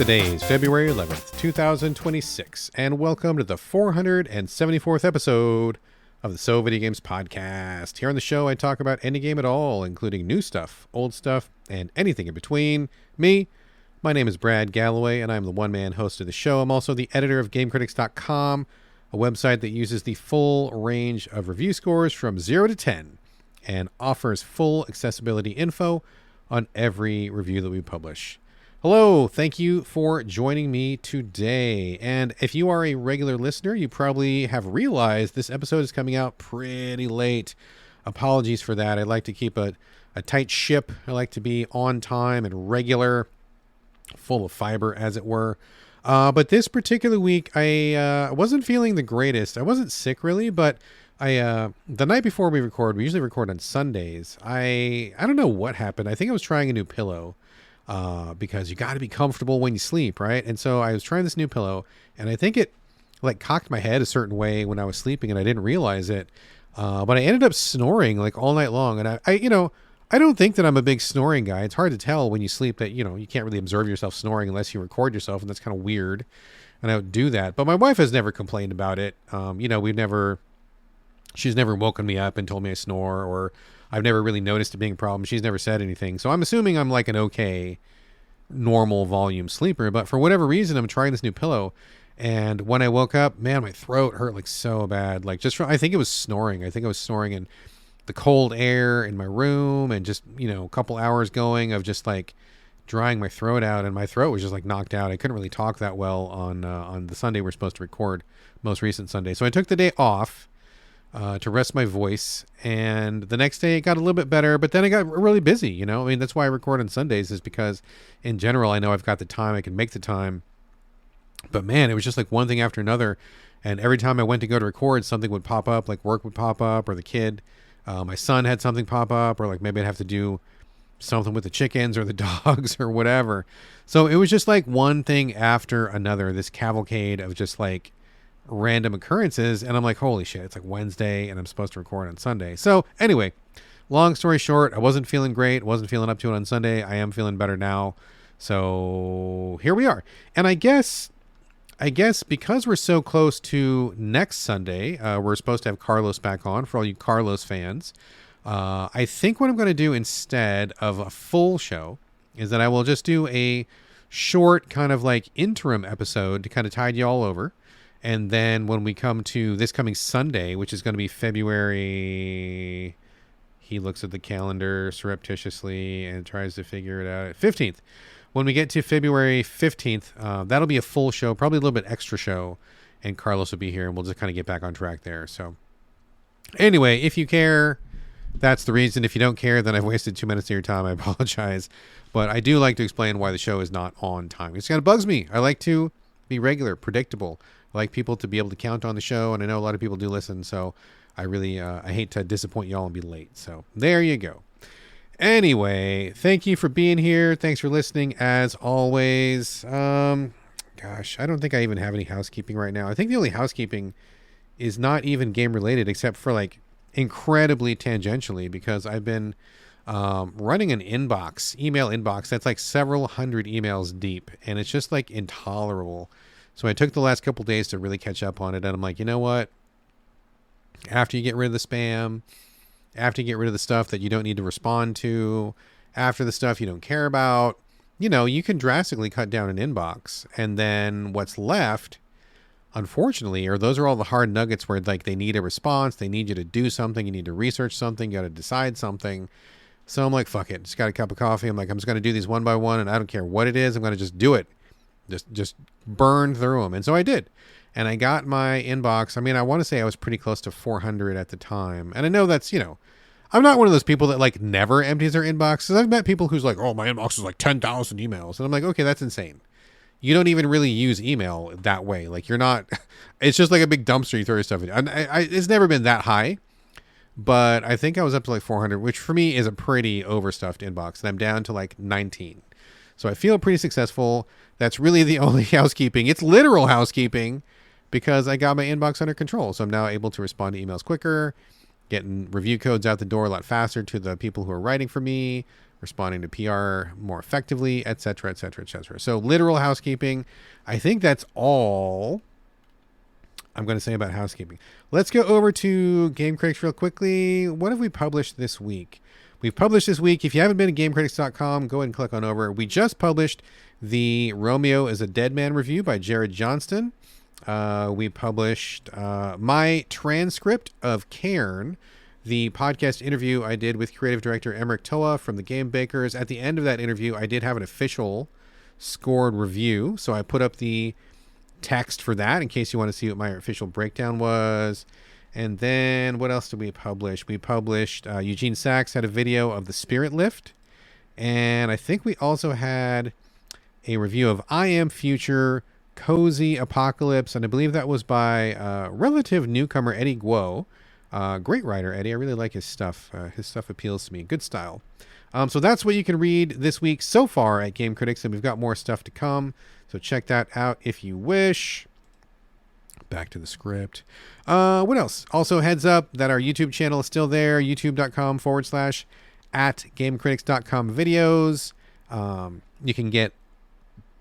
Today is February 11th, 2026, and welcome to the 474th episode of the So Video Games podcast. Here on the show, I talk about any game at all, including new stuff, old stuff, and anything in between. My name is Brad Galloway, and I'm the one-man host of the show. I'm also the editor of GameCritics.com, a website that uses the full range of review scores from 0 to 10 and offers full accessibility info on every review that we publish. Hello, thank you for joining me today. And if you are a regular listener, you probably have realized this episode is coming out pretty late. Apologies for that. I like to keep a tight ship. I like to be on time and regular, full of fiber, as it were. But this particular week, I wasn't feeling the greatest. I wasn't sick, really, but the night before we usually record on Sundays. I don't know what happened. I think I was trying a new pillow. Because you got to be comfortable when you sleep, right? And so I was trying this new pillow, and I think it like cocked my head a certain way when I was sleeping, and I didn't realize it. But I ended up snoring like all night long, and I don't think that I'm a big snoring guy. It's hard to tell when you sleep that you can't really observe yourself snoring unless you record yourself, and that's kind of weird. And I would do that, but my wife has never complained about it. She's never woken me up and told me I snore, or I've never really noticed it being a problem. She's never said anything. So I'm assuming I'm like an okay, normal volume sleeper. But for whatever reason, I'm trying this new pillow. And when I woke up, man, my throat hurt like so bad. Like I think it was snoring. I think I was snoring in the cold air in my room and just, a couple hours going of just like drying my throat out. And my throat was just like knocked out. I couldn't really talk that well on the Sunday we're supposed to record, most recent Sunday. So I took the day off to rest my voice, and the next day it got a little bit better, but then I got really busy, that's why I record on Sundays, is because in general I know I've got the time, I can make the time, but man, it was just like one thing after another, and every time I went to go to record, something would pop up, like work would pop up, or the kid, my son had something pop up, or like maybe I'd have to do something with the chickens or the dogs or whatever. So it was just like one thing after another, this cavalcade of just like random occurrences, and I'm like, holy shit, it's like Wednesday and I'm supposed to record on Sunday. So anyway, long story short, I wasn't feeling great, wasn't feeling up to it on Sunday. I am feeling better now, so here we are. And I guess because we're so close to next Sunday, we're supposed to have Carlos back on, for all you Carlos fans. I think what I'm going to do instead of a full show is that I will just do a short kind of like interim episode to kind of tide you all over. And then when we come to this coming Sunday, which is going to be February, he looks at the calendar surreptitiously and tries to figure it out, 15th. When we get to February 15th, that'll be a full show, probably a little bit extra show, and Carlos will be here, and we'll just kind of get back on track there. So anyway, if you care, that's the reason. If you don't care, then I've wasted 2 minutes of your time. I apologize. But I do like to explain why the show is not on time. It kind of bugs me. I like to be regular, predictable. I like people to be able to count on the show, and I know a lot of people do listen, so I really I hate to disappoint y'all and be late. So there you go. Anyway, thank you for being here. Thanks for listening, as always. Gosh, I don't think I even have any housekeeping right now. I think the only housekeeping is not even game-related, except for like incredibly tangentially, because I've been running an email inbox that's like several hundred emails deep, and it's just like intolerable. So I took the last couple days to really catch up on it, and I'm like, you know what? After you get rid of the spam, after you get rid of the stuff that you don't need to respond to, after the stuff you don't care about, you can drastically cut down an inbox. And then what's left, unfortunately, those are all the hard nuggets where like they need a response, they need you to do something, you need to research something, you got to decide something. So I'm like, fuck it, just got a cup of coffee. I'm like, I'm just going to do these one by one, and I don't care what it is. I'm going to just do it. Just burn through them. And so I did. And I got my inbox. I mean, I want to say I was pretty close to 400 at the time. And I know that's, I'm not one of those people that like never empties their inbox. 'Cause I've met people who's like, oh, my inbox is like 10,000 emails. And I'm like, okay, that's insane. You don't even really use email that way. Like you're not, it's just like a big dumpster you throw your stuff in. And it's never been that high. But I think I was up to like 400, which for me is a pretty overstuffed inbox. And I'm down to like 19. So I feel pretty successful. That's really the only housekeeping. It's literal housekeeping because I got my inbox under control. So I'm now able to respond to emails quicker, getting review codes out the door a lot faster to the people who are writing for me, responding to PR more effectively, etc., etc., etc. So literal housekeeping. I think that's all I'm going to say about housekeeping. Let's go over to Game Critics real quickly. What have we published this week? We've published this week. If you haven't been to GameCritics.com, go ahead and click on over. We just published the Romeo is a Dead Man review by Jared Johnston. We published my transcript of Cairn, the podcast interview I did with creative director Emmerich Toa from the Game Bakers. At the end of that interview, I did have an official scored review, so I put up the text for that in case you want to see what my official breakdown was. And then what else did we publish? We published Eugene Sachs had a video of the Spirit Lift, and I think we also had a review of I Am Future Cozy Apocalypse, and I believe that was by relative newcomer Eddie Guo. Great writer, Eddie. I really like his stuff. His stuff appeals to me. Good style. So that's what you can read this week so far at Game Critics, and we've got more stuff to come. So check that out if you wish. Back to the script. What else? Also, heads up that our YouTube channel is still there. youtube.com/@gamecritics.com videos. You can get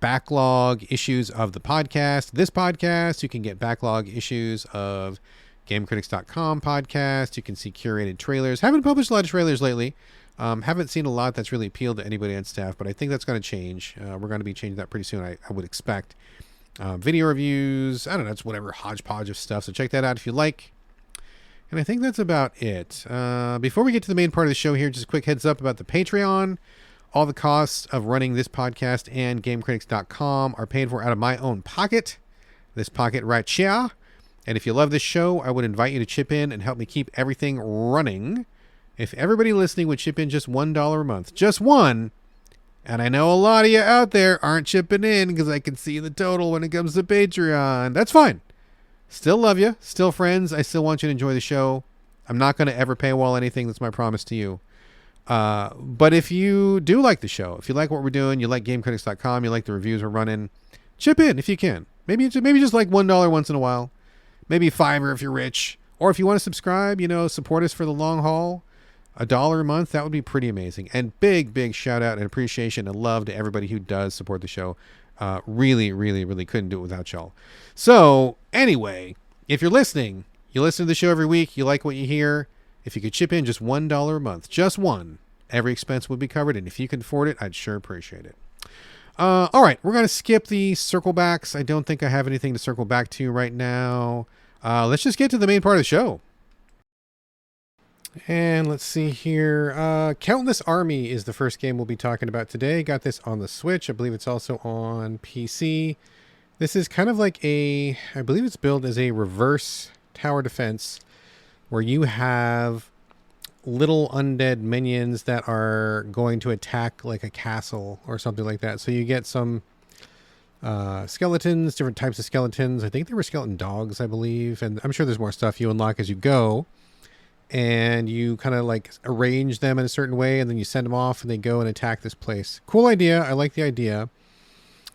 backlog issues of the podcast. This podcast. You can get backlog issues of GameCritics.com podcast. You can see curated trailers. Haven't published a lot of trailers lately. Haven't seen a lot that's really appealed to anybody on staff, but I think that's going to change. We're going to be changing that pretty soon, I would expect. Video reviews, I don't know, it's whatever hodgepodge of stuff, so check that out if you like. And I think that's about it. Before we get to the main part of the show here, just a quick heads up about the Patreon. All the costs of running this podcast and GameCritics.com are paid for out of my own pocket. This pocket right here. And if you love this show, I would invite you to chip in and help me keep everything running. If everybody listening would chip in just $1 a month, just one, and I know a lot of you out there aren't chipping in because I can see the total when it comes to Patreon. That's fine. Still love you. Still friends. I still want you to enjoy the show. I'm not going to ever paywall anything. That's my promise to you. But if you do like the show, if you like what we're doing, you like GameCritics.com, you like the reviews we're running, chip in if you can. Maybe just like $1 once in a while. Maybe $5 if you're rich. Or if you want to subscribe, support us for the long haul. $1 a month, that would be pretty amazing. And big shout out and appreciation and love to everybody who does support the show. Really couldn't do it without y'all. So anyway, if you're listening, you listen to the show every week, you like what you hear, if you could chip in just $1 a month, just one, every expense would be covered. And if you can afford it, I'd sure appreciate it. All right, we're going to skip the circle backs. I don't think I have anything to circle back to right now. Let's just get to the main part of the show. And let's see here. Countless Army is the first game we'll be talking about today. Got this on the Switch. I believe it's also on PC. This is kind of like I believe it's billed as a reverse tower defense where you have little undead minions that are going to attack like a castle or something like that. So you get some skeletons, different types of skeletons. I think they were skeleton dogs, I believe. And I'm sure there's more stuff you unlock as you go. And you kind of like arrange them in a certain way, and then you send them off and they go and attack this place. Cool idea. I like the idea.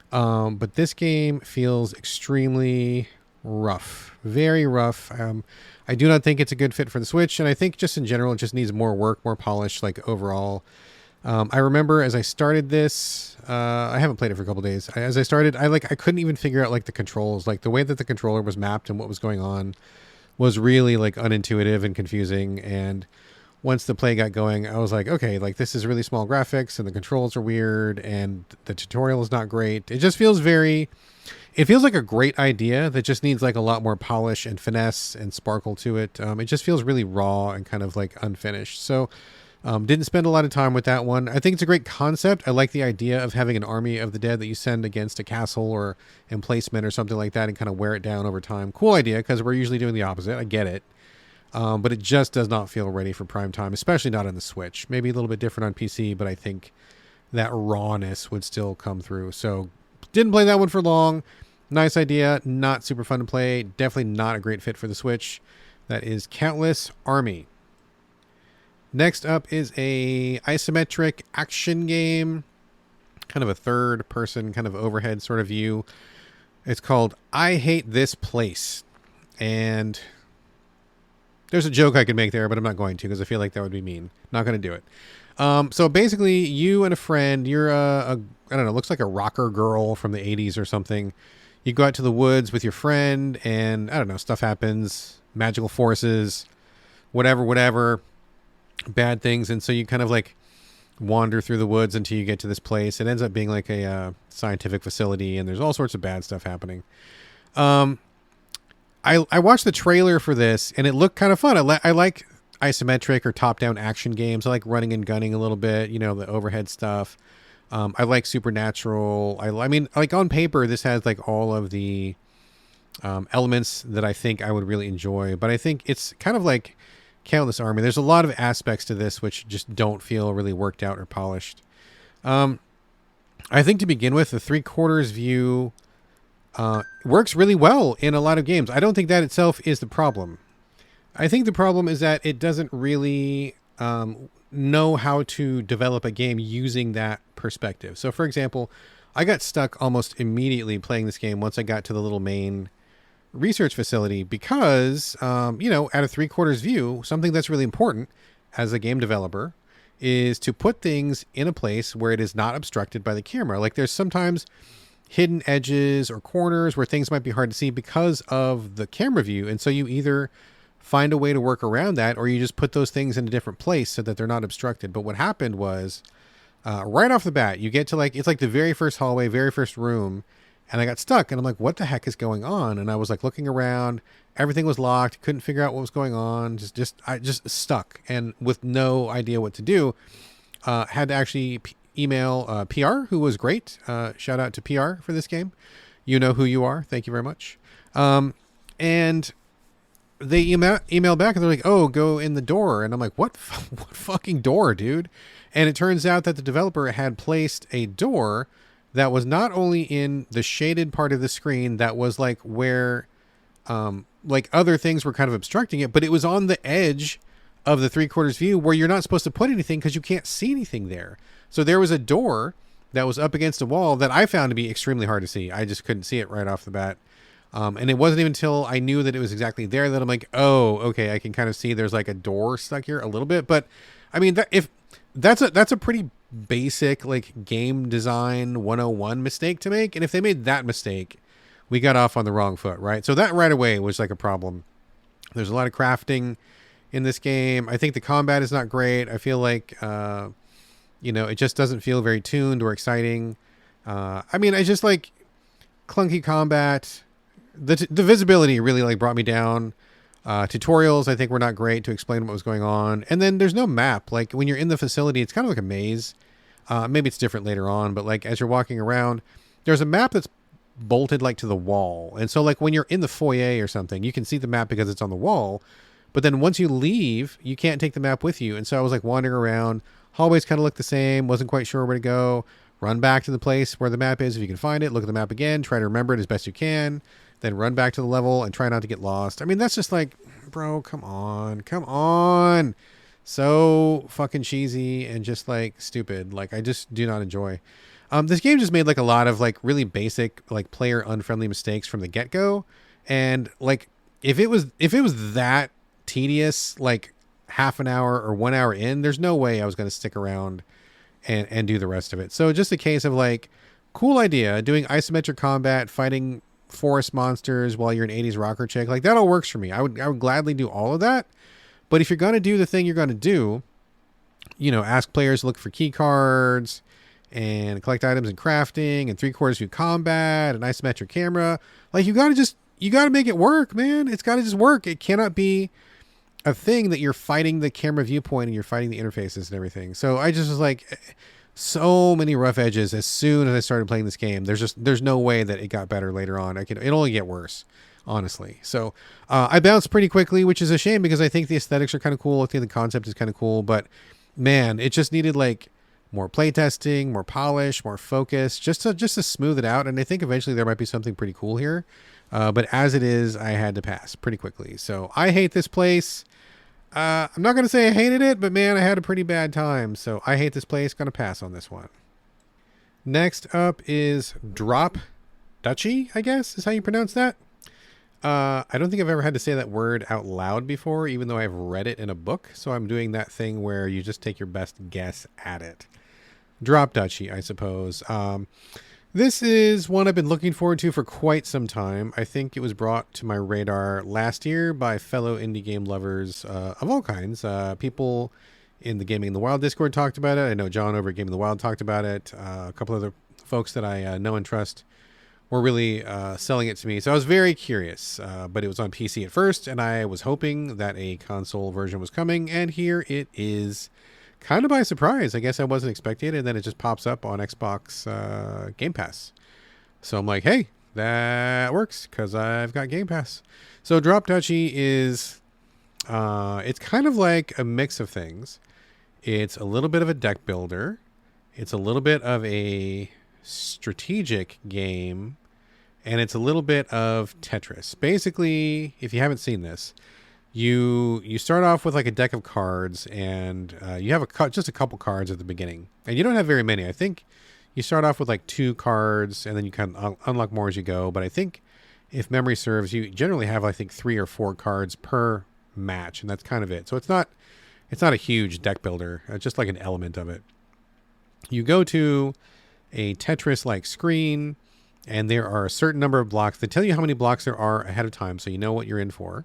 But this game feels extremely rough, very rough. I do not think it's a good fit for the Switch. And I think just in general, it just needs more work, more polish, like overall. I remember as I started this, I haven't played it for a couple days. As I started, I couldn't even figure out like the controls, like the way that the controller was mapped and what was going on was really like unintuitive and confusing. And once the play got going, I was like, okay, like this is really small graphics and the controls are weird and the tutorial is not great. It just feels it feels like a great idea that just needs like a lot more polish and finesse and sparkle to it. It just feels really raw and kind of like unfinished. So didn't spend a lot of time with that one. I think it's a great concept. I like the idea of having an army of the dead that you send against a castle or emplacement or something like that and kind of wear it down over time. Cool idea, because we're usually doing the opposite. I get it. But it just does not feel ready for prime time, especially not on the Switch. Maybe a little bit different on PC, but I think that rawness would still come through. So didn't play that one for long. Nice idea. Not super fun to play. Definitely not a great fit for the Switch. That is Countless Army. Next up is a isometric action game, kind of a third person kind of overhead sort of view. It's called I Hate This Place. And there's a joke I could make there, but I'm not going to because I feel like that would be mean. Not going to do it. So basically, you and a friend, you're I don't know, looks like a rocker girl from the 80s or something. You go out to the woods with your friend, and I don't know, stuff happens, magical forces, whatever, bad things, and so you kind of like wander through the woods until you get to this place. It ends up being like a scientific facility, and there's all sorts of bad stuff happening. Um, I watched the trailer for this, and it looked kind of fun. I like isometric or top-down action games. I like running and gunning a little bit, you know, the overhead stuff. I like Supernatural. I mean, like on paper, this has like all of the elements that I think I would really enjoy. But I think it's kind of like Countless Army. There's a lot of aspects to this which just don't feel really worked out or polished. I think to begin with, the 3/4 view works really well in a lot of games. I don't think that itself is the problem. I think the problem is that it doesn't really know how to develop a game using that perspective. So, for example, I got stuck almost immediately playing this game once I got to the little main research facility because, you know, at a 3/4 view, something that's really important as a game developer is to put things in a place where it is not obstructed by the camera. Like there's sometimes hidden edges or corners where things might be hard to see because of the camera view. And so you either find a way to work around that or you just put those things in a different place so that they're not obstructed. But what happened was right off the bat, you get to like, it's like the very first hallway, very first room. And I got stuck and I'm like, what the heck is going on? And I was like looking around, everything was locked, couldn't figure out what was going on. I just stuck and with no idea what to do. Had to actually email PR, who was great. Shout out to PR for this game. You know who you are. Thank you very much. And they email back and they're like, oh, go in the door. And I'm like, what fucking door, dude? And it turns out that the developer had placed a door that was not only in the shaded part of the screen that was like where like other things were kind of obstructing it, but it was on the edge of the 3/4 view where you're not supposed to put anything because you can't see anything there. So there was a door that was up against a wall that I found to be extremely hard to see. I just couldn't see it right off the bat. And it wasn't even until I knew that it was exactly there that I'm like, oh, okay, I can kind of see there's like a door stuck here a little bit. But I mean, that's a pretty basic like game design 101 mistake to make. And if they made that mistake, we got off on the wrong foot, right? So that right away was like a problem. There's a lot of crafting in this game. I think the combat is not great. I feel like, you know, it just doesn't feel very tuned or exciting. I mean, I just like clunky combat. The visibility really like brought me down. Tutorials, I think, were not great to explain what was going on. And then there's no map. Like when you're in the facility, it's kind of like a maze. Maybe it's different later on, but like as you're walking around, there's a map that's bolted like to the wall. And so like when you're in the foyer or something, you can see the map because it's on the wall. But then once you leave, you can't take the map with you. And so I was like wandering around. Hallways kind of looked the same. Wasn't quite sure where to go. Run back to the place where the map is if you can find it. Look at the map again. Try to remember it as best you can. Then run back to the level and try not to get lost. I mean, that's just like, bro, come on. So fucking cheesy and just like stupid. Like I just do not enjoy. This game just made like a lot of like really basic, like player unfriendly mistakes from the get-go. And like, if it was that tedious, like half an hour or 1 hour in, there's no way I was going to stick around and do the rest of it. So just a case of like, cool idea, doing isometric combat, fighting forest monsters while you're an 80s rocker chick. Like that all works for me. I would gladly do all of that. But if you're going to do the thing you're going to do, you know, ask players to look for key cards and collect items and crafting and 3/4 view combat and isometric camera. Like you got to make it work, man. It's got to just work. It cannot be a thing that you're fighting the camera viewpoint and you're fighting the interfaces and everything. So I just was like, so many rough edges as soon as I started playing this game. There's no way that it got better later on. It only get worse, honestly. So I bounced pretty quickly, which is a shame because I think the aesthetics are kind of cool. I think the concept is kind of cool, but man, it just needed like more playtesting, more polish, more focus, just to smooth it out. And I think eventually there might be something pretty cool here. But as it is, I had to pass pretty quickly. So I hate this place. I'm not going to say I hated it, but man, I had a pretty bad time. So I hate this place. Going to pass on this one. Next up is Duchy, I guess is how you pronounce that. I don't think I've ever had to say that word out loud before, even though I've read it in a book. So I'm doing that thing where you just take your best guess at it. Drop Duchy, I suppose. This is one I've been looking forward to for quite some time. I think it was brought to my radar last year by fellow indie game lovers of all kinds. People in the Gaming in the Wild Discord talked about it. I know John over at Gaming in the Wild talked about it. A couple other folks that I know and trust were really selling it to me. So I was very curious, but it was on PC at first, and I was hoping that a console version was coming, and here it is. Kind of by surprise. I guess I wasn't expecting it, and then it just pops up on Xbox Game Pass. So I'm like, hey, that works because I've got Game Pass. So Drop Duchy is, it's kind of like a mix of things. It's a little bit of a deck builder. It's a little bit of a strategic game, and it's a little bit of Tetris. Basically, if you haven't seen this, you start off with like a deck of cards, and you have just a couple cards at the beginning, and you don't have very many. I think you start off with like 2 cards, and then you kind of unlock more as you go. But I think, if memory serves, you generally have I think 3 or 4 cards per match, and that's kind of it. So it's not a huge deck builder. It's just like an element of it. You go to a Tetris-like screen, and there are a certain number of blocks. They tell you how many blocks there are ahead of time, so you know what you're in for.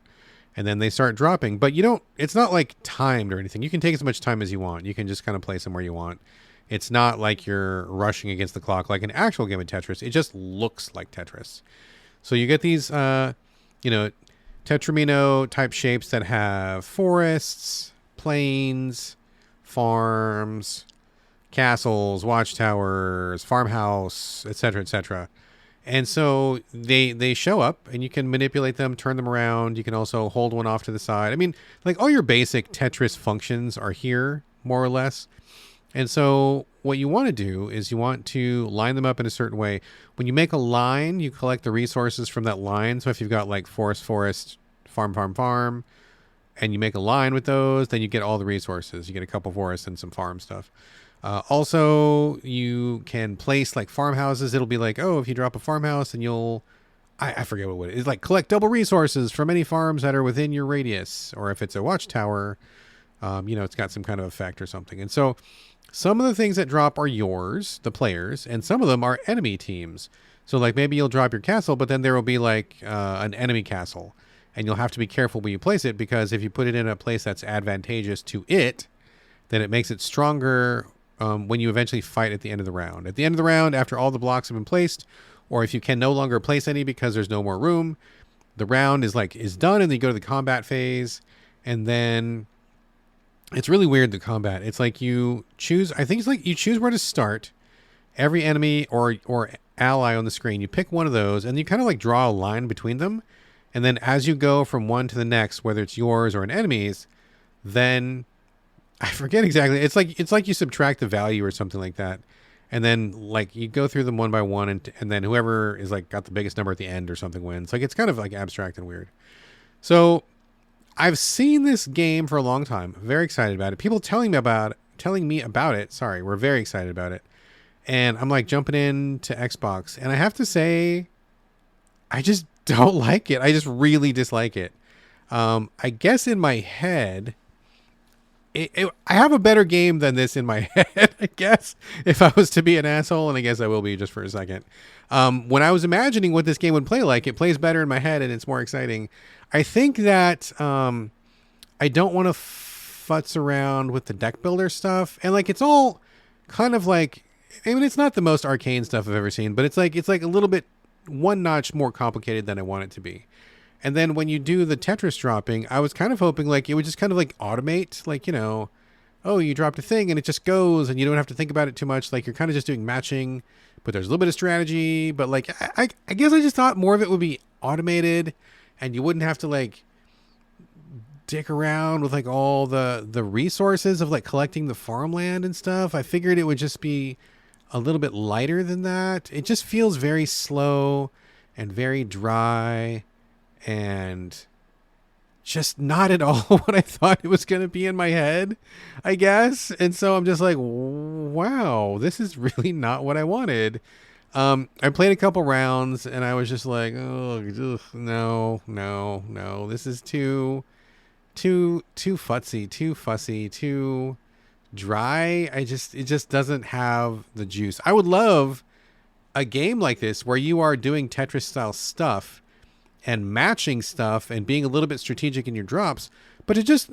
And then they start dropping, but it's not like timed or anything. You can take as much time as you want. You can just kind of place them where you want. It's not like you're rushing against the clock like an actual game of Tetris. It just looks like Tetris. So you get these, Tetramino type shapes that have forests, plains, farms, castles, watchtowers, farmhouse, etc., etc. And so they show up, and you can manipulate them, turn them around. You can also hold one off to the side. I mean, like all your basic Tetris functions are here, more or less. And so what you want to do is you want to line them up in a certain way. When you make a line, you collect the resources from that line. So if you've got like forest, farm, and you make a line with those, then you get all the resources. You get a couple forests and some farm stuff. Also, you can place like farmhouses. It'll be like, oh, if you drop a farmhouse, and I forget what it is. It's like collect double resources from any farms that are within your radius. Or if it's a watchtower, it's got some kind of effect or something. And so some of the things that drop are yours, the players, and some of them are enemy teams. So like maybe you'll drop your castle, but then there will be like an enemy castle, and you'll have to be careful where you place it, because if you put it in a place that's advantageous to it, then it makes it stronger when you eventually fight at the end of the round. At the end of the round, after all the blocks have been placed, or if you can no longer place any because there's no more room, the round is done, and then you go to the combat phase. And then it's really weird, the combat. It's like you choose where to start. Every enemy or ally on the screen, you pick one of those, and you kind of like draw a line between them. And then as you go from one to the next, whether it's yours or an enemy's, then I forget exactly. It's like you subtract the value or something like that. And then like you go through them one by one, and then whoever is like got the biggest number at the end or something wins. Like it's kind of like abstract and weird. So I've seen this game for a long time. Very excited about it. People telling me about it. Sorry, we're very excited about it. And I'm like jumping into Xbox, and I have to say, I just don't like it. I just really dislike it. I guess in my head, I have a better game than this in my head, I guess, if I was to be an asshole, and I guess I will be just for a second. When I was imagining what this game would play like, it plays better in my head, and it's more exciting. I think that I don't want to futz around with the deck builder stuff, and like it's all kind of like, I mean, it's not the most arcane stuff I've ever seen, but it's like a little bit one notch more complicated than I want it to be. And then when you do the Tetris dropping, I was kind of hoping like it would just kind of like automate, like, oh, you dropped a thing and it just goes, and you don't have to think about it too much. Like you're kind of just doing matching, but there's a little bit of strategy. But like, I guess I just thought more of it would be automated, and you wouldn't have to like dick around with like all the resources of like collecting the farmland and stuff. I figured it would just be a little bit lighter than that. It just feels very slow and very dry, and just not at all what I thought it was going to be in my head, I guess. And so I'm just like, wow, this is really not what I wanted. I played a couple rounds and I was just like, oh, ugh, no, no, no. This is too fussy, too dry. It just doesn't have the juice. I would love a game like this where you are doing Tetris style stuff and matching stuff and being a little bit strategic in your drops, but to just,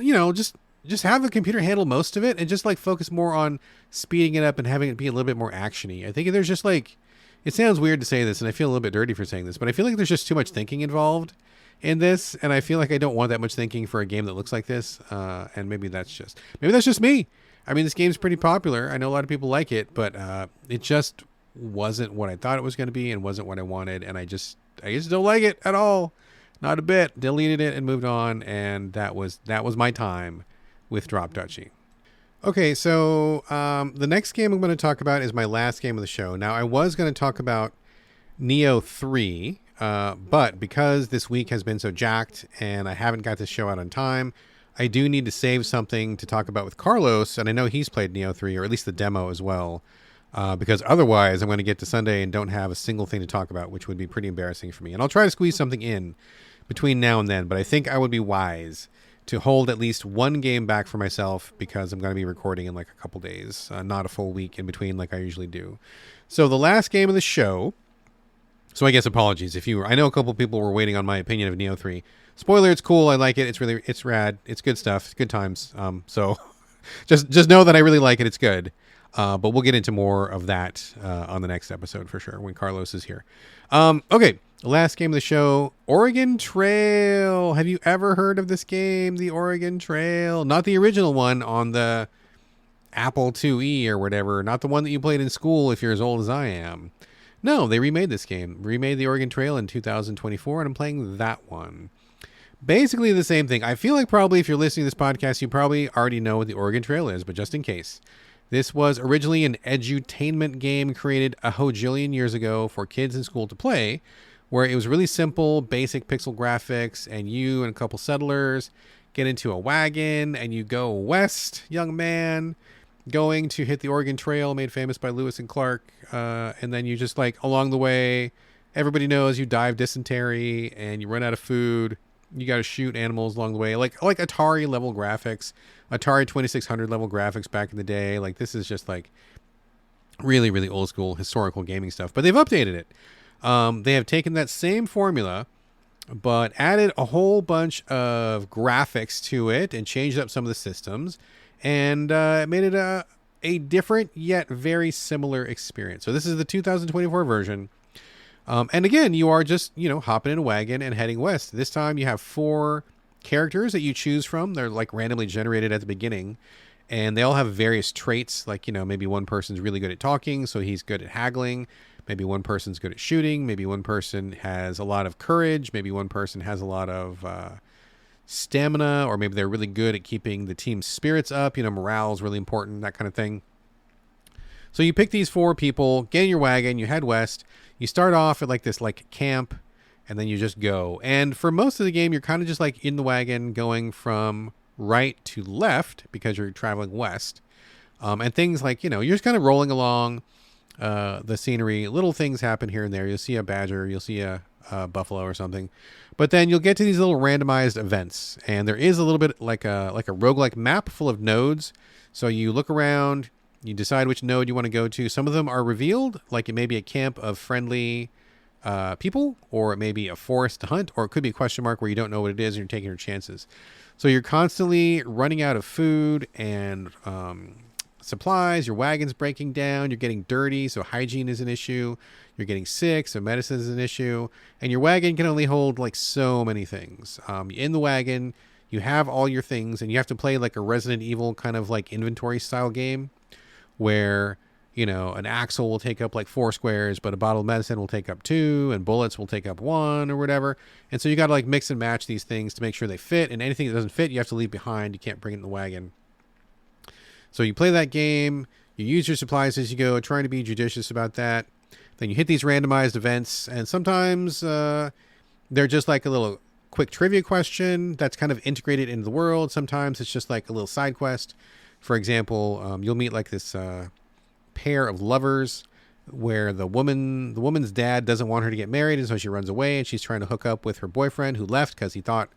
just have the computer handle most of it and just like focus more on speeding it up and having it be a little bit more actiony. I think there's just like, it sounds weird to say this and I feel a little bit dirty for saying this, but I feel like there's just too much thinking involved in this, and I feel like I don't want that much thinking for a game that looks like this. And maybe that's just me. I mean, this game's pretty popular. I know a lot of people like it, but it just wasn't what I thought it was going to be and wasn't what I wanted, and I just don't like it at all. Not a bit. Deleted it and moved on, and that was my time with Drop Duchy. Okay, so the next game I'm going to talk about is my last game of the show. Now, I was going to talk about Neo 3, but because this week has been so jacked and I haven't got this show out on time, I do need to save something to talk about with Carlos, and I know he's played Neo 3, or at least the demo as well, because otherwise I'm going to get to Sunday and don't have a single thing to talk about, which would be pretty embarrassing for me. And I'll try to squeeze something in between now and then, but I think I would be wise to hold at least one game back for myself because I'm going to be recording in like a couple days, not a full week in between like I usually do. So the last game of the show. So I guess apologies if you were, I know a couple people were waiting on my opinion of Neo 3. Spoiler, it's cool. I like it. It's rad. It's good stuff. It's good times. So just know that I really like it. It's good. But we'll get into more of that on the next episode for sure when Carlos is here. Okay. Last game of the show, Oregon Trail. Have you ever heard of this game, the Oregon Trail? Not the original one on the Apple IIe or whatever. Not the one that you played in school if you're as old as I am. No, they remade this game. Remade the Oregon Trail in 2024, and I'm playing that one. Basically the same thing. I feel like probably if you're listening to this podcast, you probably already know what the Oregon Trail is, but just in case. This was originally an edutainment game created a hojillion years ago for kids in school to play, where it was really simple, basic pixel graphics, and you and a couple settlers get into a wagon, and you go west, young man, going to hit the Oregon Trail, made famous by Lewis and Clark, and then you just, like, along the way, everybody knows you die of dysentery, and you run out of food, you got to shoot animals along the way, like Atari-level graphics, Atari 2600 level graphics back in the day. Like, this is just, like, really, really old-school historical gaming stuff, but they've updated it. They have taken that same formula, but added a whole bunch of graphics to it and changed up some of the systems and made it a different yet very similar experience. So this is the 2024 version. And again, you are just, hopping in a wagon and heading west. This time you have 4 characters that you choose from. They're like randomly generated at the beginning. And they all have various traits. Like, maybe one person's really good at talking, so he's good at haggling. Maybe one person's good at shooting. Maybe one person has a lot of courage. Maybe one person has a lot of stamina, or maybe they're really good at keeping the team's spirits up. Morale is really important, that kind of thing. So you pick these 4 people, get in your wagon, you head west. You start off at this camp, and then you just go. And for most of the game, you're kind of just like in the wagon going from right to left because you're traveling west. And things like, you're just kind of rolling along the scenery. Little things happen here and there. You'll see a badger, you'll see a buffalo or something. But then you'll get to these little randomized events. And there is a little bit like a roguelike map full of nodes. So you look around, you decide which node you want to go to. Some of them are revealed, like it may be a camp of friendly people, or it may be a forest to hunt, or it could be a question mark where you don't know what it is and you're taking your chances. So you're constantly running out of food and supplies. Your wagon's breaking down. You're getting dirty, so hygiene is an issue. You're getting sick, so medicine is an issue. And your wagon can only hold so many things. In the wagon, you have all your things, and you have to play like a Resident Evil kind of inventory style game where, an axle will take up 4 squares, but a bottle of medicine will take up 2, and bullets will take up 1 or whatever. And so you got to mix and match these things to make sure they fit, and anything that doesn't fit, you have to leave behind. You can't bring it in the wagon. So you play that game, you use your supplies as you go, trying to be judicious about that. Then you hit these randomized events, and sometimes they're just a little quick trivia question that's kind of integrated into the world. Sometimes it's just a little side quest. For example, you'll meet this pair of lovers, where the woman's dad doesn't want her to get married, and so she runs away, and she's trying to hook up with her boyfriend who left because he thought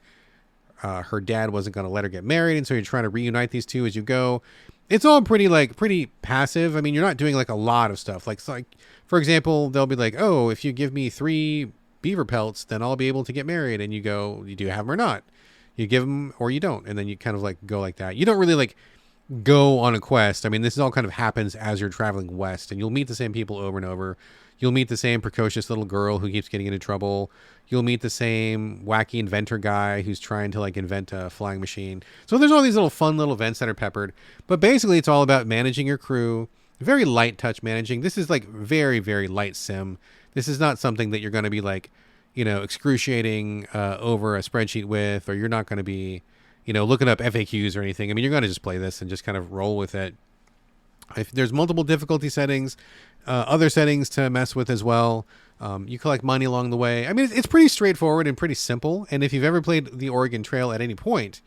her dad wasn't going to let her get married, and so you're trying to reunite these two as you go. It's all pretty passive. I mean, you're not doing like a lot of stuff. Like, for example, they'll be like, oh, if you give me 3 beaver pelts, then I'll be able to get married. And you go, you do have them or not? You give them or you don't, and then you kind of like go like that. You don't really like go on a quest. I mean, this all kind of happens as you're traveling west, and you'll meet the same people over and over. You'll meet the same precocious little girl who keeps getting into trouble. You'll meet the same wacky inventor guy who's trying to like invent a flying machine. So there's all these little fun little events that are peppered. But basically it's all about managing your crew. Very light touch managing. This is like very, very light sim. This is not something that you're going to be like, excruciating over a spreadsheet with, or you're not going to be, looking up FAQs or anything. I mean, you're going to just play this and just kind of roll with it. If there's multiple difficulty settings, other settings to mess with as well. You collect money along the way. I mean, it's pretty straightforward and pretty simple. And if you've ever played the Oregon Trail at any point,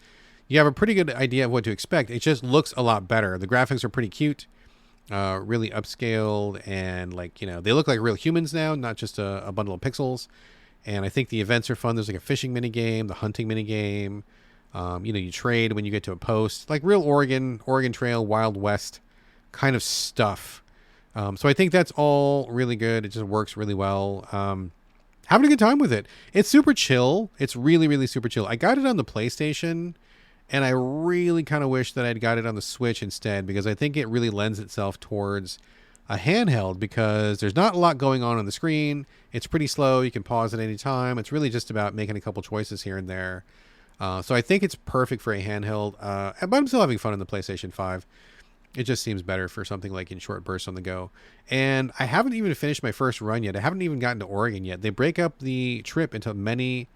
you have a pretty good idea of what to expect. It just looks a lot better. The graphics are pretty cute, really upscaled, and like, they look like real humans now, not just a bundle of pixels. And I think the events are fun. There's like a fishing mini game, the hunting mini game. You trade when you get to a post, like real Oregon Trail, Wild West kind of stuff. So I think that's all really good. It just works really well. Having a good time with it. It's super chill. It's really, really super chill. I got it on the PlayStation, and I really kind of wish that I'd got it on the Switch instead, because I think it really lends itself towards a handheld, because there's not a lot going on the screen. It's pretty slow. You can pause at any time. It's really just about making a couple choices here and there. So I think it's perfect for a handheld, but I'm still having fun on the PlayStation 5. It just seems better for something like in short bursts on the go. And I haven't even finished my first run yet. I haven't even gotten to Oregon yet. They break up the trip into many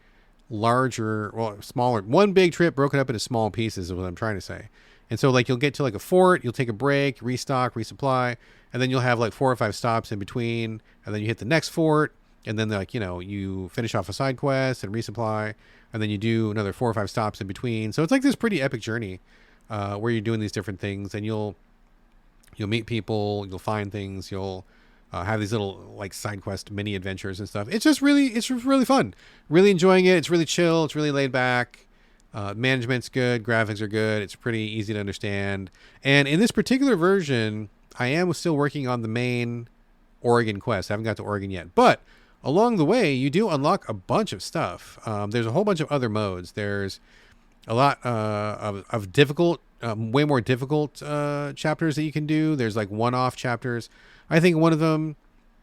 smaller, one big trip broken up into small pieces is what I'm trying to say. And so like you'll get to like a fort, you'll take a break, restock, resupply, and then you'll have like 4 or 5 stops in between, and then you hit the next fort, and then like, you finish off a side quest and resupply, and then you do another 4 or 5 stops in between. So it's like this pretty epic journey where you're doing these different things, and you'll meet people, you'll find things, you'll have these little like side quest mini adventures and stuff. It's really fun. Really enjoying it. It's really chill. It's really laid back. Management's good. Graphics are good. It's pretty easy to understand. And in this particular version, I am still working on the main Oregon quest. I haven't got to Oregon yet. But along the way, you do unlock a bunch of stuff. There's a whole bunch of other modes. There's a lot of difficult, way more difficult chapters that you can do. There's like one-off chapters. I think one of them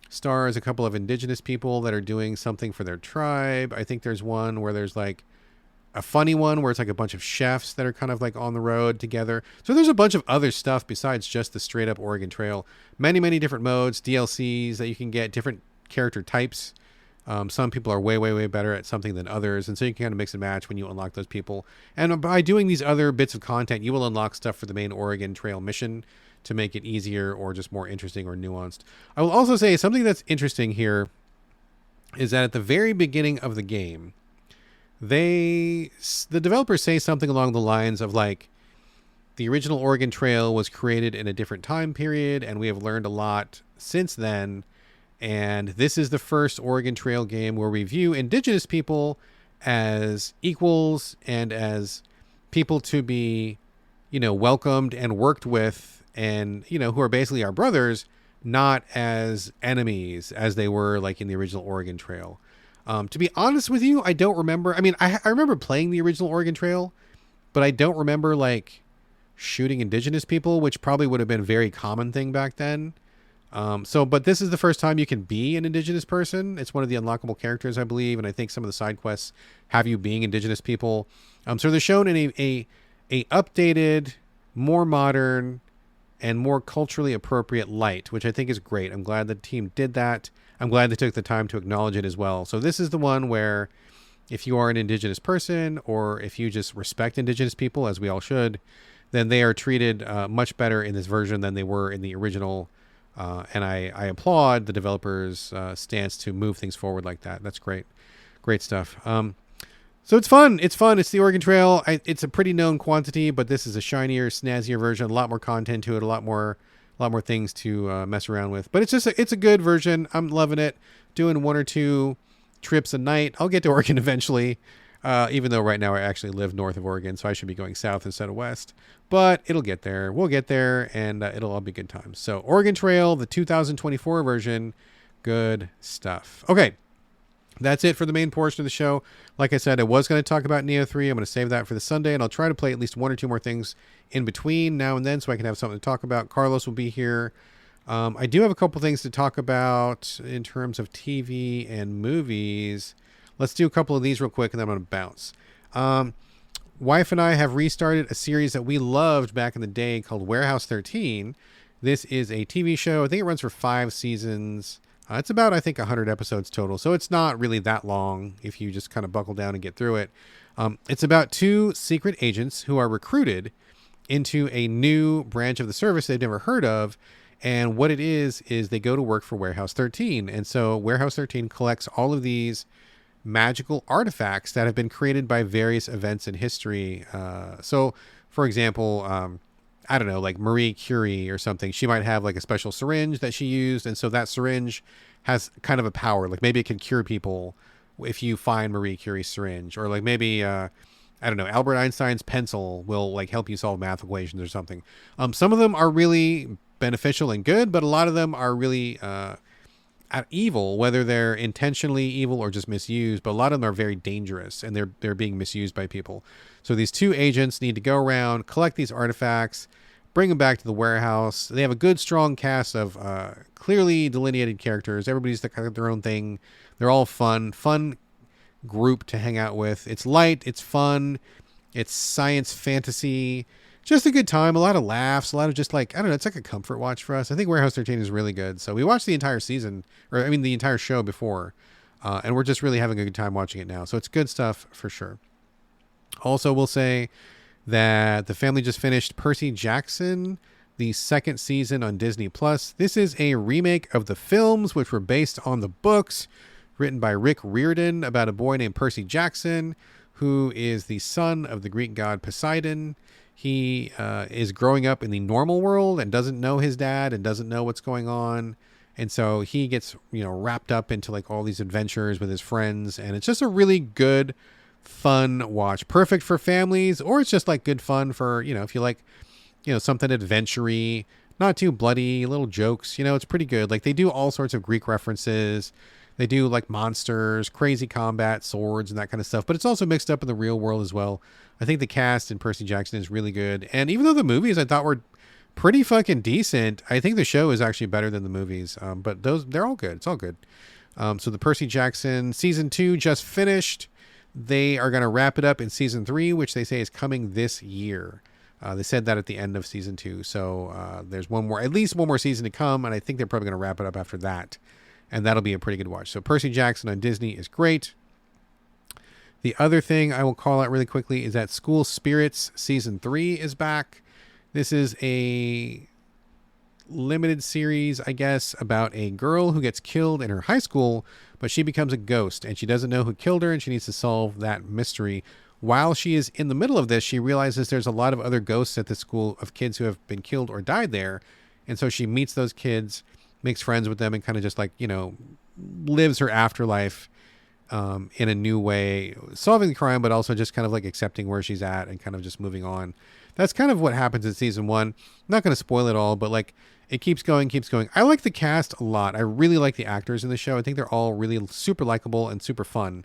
stars a couple of indigenous people that are doing something for their tribe. I think there's one where there's like a funny one where it's like a bunch of chefs that are kind of like on the road together. So there's a bunch of other stuff besides just the straight up Oregon Trail. Many, many different modes, DLCs that you can get, different character types. Some people are way, way, way better at something than others. And so you can kind of mix and match when you unlock those people. And by doing these other bits of content, you will unlock stuff for the main Oregon Trail mission to make it easier or just more interesting or nuanced. I will also say something that's interesting here is that at the very beginning of the game, the developers say something along the lines of like, the original Oregon Trail was created in a different time period, and we have learned a lot since then. And this is the first Oregon Trail game where we view indigenous people as equals and as people to be, welcomed and worked with, and, who are basically our brothers, not as enemies as they were like in the original Oregon Trail. To be honest with you, I don't remember. I mean, I remember playing the original Oregon Trail, but I don't remember like shooting indigenous people, which probably would have been a very common thing back then. But this is the first time you can be an indigenous person. It's one of the unlockable characters, I believe, and I think some of the side quests have you being indigenous people. So they're shown in a updated, more modern, and more culturally appropriate light, which I think is great. I'm glad the team did that. I'm glad they took the time to acknowledge it as well. So this is the one where if you are an indigenous person, or if you just respect indigenous people, as we all should, then they are treated much better in this version than they were in the original. And I applaud the developers' stance to move things forward like that. That's great. Great stuff. So it's fun. It's the Oregon Trail. It's a pretty known quantity, but this is a shinier, snazzier version, a lot more content to it, a lot more a lot more things to mess around with. But it's a good version. I'm loving it. Doing 1 or 2 trips a night. I'll get to Oregon eventually, even though right now I actually live north of Oregon, so I should be going south instead of west. But it'll get there. We'll get there, and it'll all be good times. So Oregon Trail, the 2024 version, good stuff. Okay. That's it for the main portion of the show. Like I said, I was going to talk about Neo 3. I'm going to save that for the Sunday, and I'll try to play at least 1 or 2 more things in between now and then so I can have something to talk about. Carlos will be here. I do have a couple things to talk about in terms of TV and movies. Let's do a couple of these real quick, and then I'm going to bounce. Wife and I have restarted a series that we loved back in the day called Warehouse 13. This is a TV show. I think it runs for 5 seasons. It's about, I think, 100 episodes total, so it's not really that long if you just kind of buckle down and get through it. It's about 2 secret agents who are recruited into a new branch of the service they've never heard of, and what it is they go to work for Warehouse 13, and so Warehouse 13 collects all of these magical artifacts that have been created by various events in history. So, for example, I don't know, like Marie Curie or something. She might have like a special syringe that she used. And so that syringe has kind of a power. Like maybe it can cure people if you find Marie Curie's syringe. Or like maybe, I don't know, Albert Einstein's pencil will like help you solve math equations or something. Some of them are really beneficial and good, but a lot of them are really evil, whether they're intentionally evil or just misused. But a lot of them are very dangerous and they're being misused by people. So these 2 agents need to go around, collect these artifacts, bring them back to the warehouse. They have a good, strong cast of clearly delineated characters. Everybody's got their own thing. They're all fun group to hang out with. It's light, it's fun, it's science fantasy, just a good time. A lot of laughs, a lot of just like, I don't know, it's like a comfort watch for us. I think Warehouse 13 is really good. So we watched the entire season, the entire show before, and we're just really having a good time watching it now. So it's good stuff for sure. Also, we'll say that the family just finished Percy Jackson, the 2nd season on Disney Plus. This is a remake of the films, which were based on the books written by Rick Riordan about a boy named Percy Jackson, who is the son of the Greek god Poseidon. He is growing up in the normal world and doesn't know his dad and doesn't know what's going on. And so he gets, wrapped up into like all these adventures with his friends. And it's just a really good, fun watch. Perfect for families, or it's just like good fun for, if you like, something adventure-y, not too bloody, little jokes. It's pretty good. Like they do all sorts of Greek references. They do like monsters, crazy combat, swords, and that kind of stuff. But it's also mixed up in the real world as well. I think the cast in Percy Jackson is really good. And even though the movies I thought were pretty fucking decent, I think the show is actually better than the movies. But they're all good. It's all good. So the Percy Jackson season 2 just finished. They are going to wrap it up in season 3, which they say is coming this year. They said that at the end of season 2. So there's at least one more season to come. And I think they're probably going to wrap it up after that. And that'll be a pretty good watch. So Percy Jackson on Disney is great. The other thing I will call out really quickly is that School Spirits season 3 is back. This is a limited series, I guess, about a girl who gets killed in her high school, but she becomes a ghost and she doesn't know who killed her and she needs to solve that mystery. While she is in the middle of this, she realizes there's a lot of other ghosts at the school of kids who have been killed or died there. And so she meets those kids, makes friends with them, and kind of just like, lives her afterlife in a new way, solving the crime, but also just kind of like accepting where she's at and kind of just moving on. That's kind of what happens in season 1. I'm not going to spoil it all, but like it keeps going. I like the cast a lot. I really like the actors in the show. I think they're all really super likable and super fun.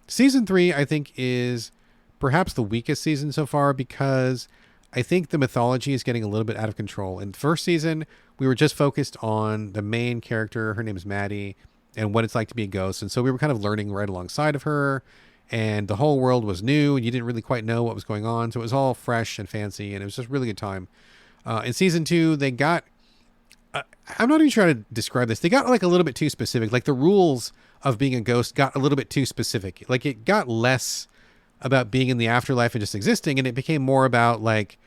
Season 3, I think, is perhaps the weakest season so far because I think the mythology is getting a little bit out of control. In the first season, we were just focused on the main character. Her name is Maddie, and what it's like to be a ghost. And so we were kind of learning right alongside of her, and the whole world was new and you didn't really quite know what was going on. So it was all fresh and fancy, and it was just a really good time. In season 2, they got, I'm not even trying to describe this. They got like a little bit too specific. Like the rules of being a ghost got a little bit too specific. Like it got less about being in the afterlife and just existing. And it became more about like,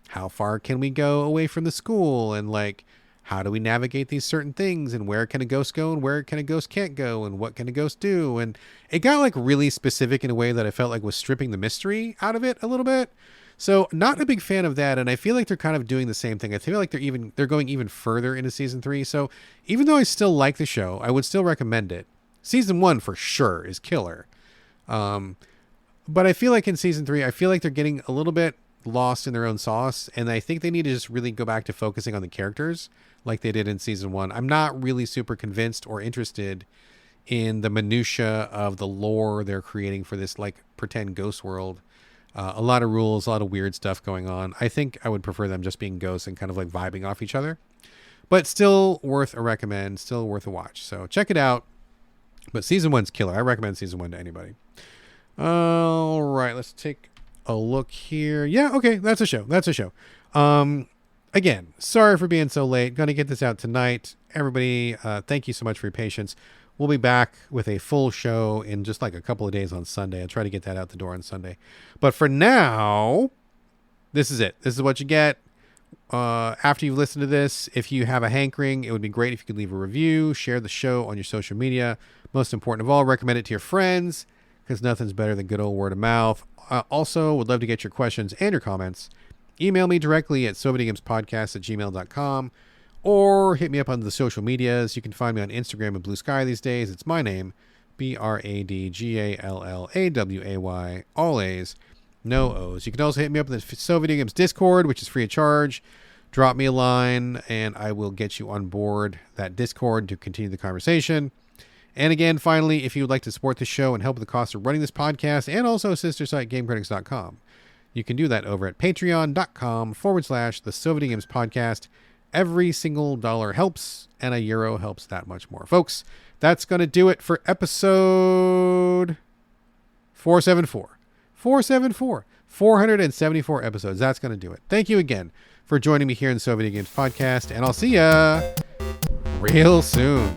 how far can we go away from the school? And like, how do we navigate these certain things, and where can a ghost go and where can a ghost can't go, and what can a ghost do? And it got like really specific in a way that I felt like was stripping the mystery out of it a little bit. So not a big fan of that, and I feel like they're kind of doing the same thing. I feel like they're going even further into season 3. So even though I still like the show, I would still recommend it. Season 1 for sure is killer. But I feel like in season 3, I feel like they're getting a little bit lost in their own sauce, and I think they need to just really go back to focusing on the characters like they did in season 1. I'm not really super convinced or interested in the minutia of the lore they're creating for this like pretend ghost world. A lot of rules, a lot of weird stuff going on. I think I would prefer them just being ghosts and kind of like vibing off each other. But still worth a recommend, still worth a watch. So check it out. But season 1's killer. I recommend season 1 to anybody. All right, let's take a look here. Yeah, okay, that's a show. Again, sorry for being so late. Gonna get this out tonight. Everybody, thank you so much for your patience. We'll be back with a full show in just like a couple of days on Sunday. I'll try to get that out the door on Sunday. But for now, this is it. This is what you get. After you've listened to this, if you have a hankering, it would be great if you could leave a review, share the show on your social media. Most important of all, recommend it to your friends, because nothing's better than good old word of mouth. Also, would love to get your questions and your comments. Email me directly at sovietgamespodcast@gmail.com or hit me up on the social medias. You can find me on Instagram and Blue Sky these days. It's my name, BradGallaway, all A's, no O's. You can also hit me up in the Soviet Games Discord, which is free of charge. Drop me a line, and I will get you on board that Discord to continue the conversation. And again, finally, if you would like to support the show and help with the cost of running this podcast and also sister site GameCritics.com, you can do that over at patreon.com/the Soviet Games Podcast. Every single dollar helps, and €1 helps that much more. Folks, that's going to do it for episode 474. 474 episodes. That's going to do it. Thank you again for joining me here in the Soviet Games Podcast, and I'll see ya real soon.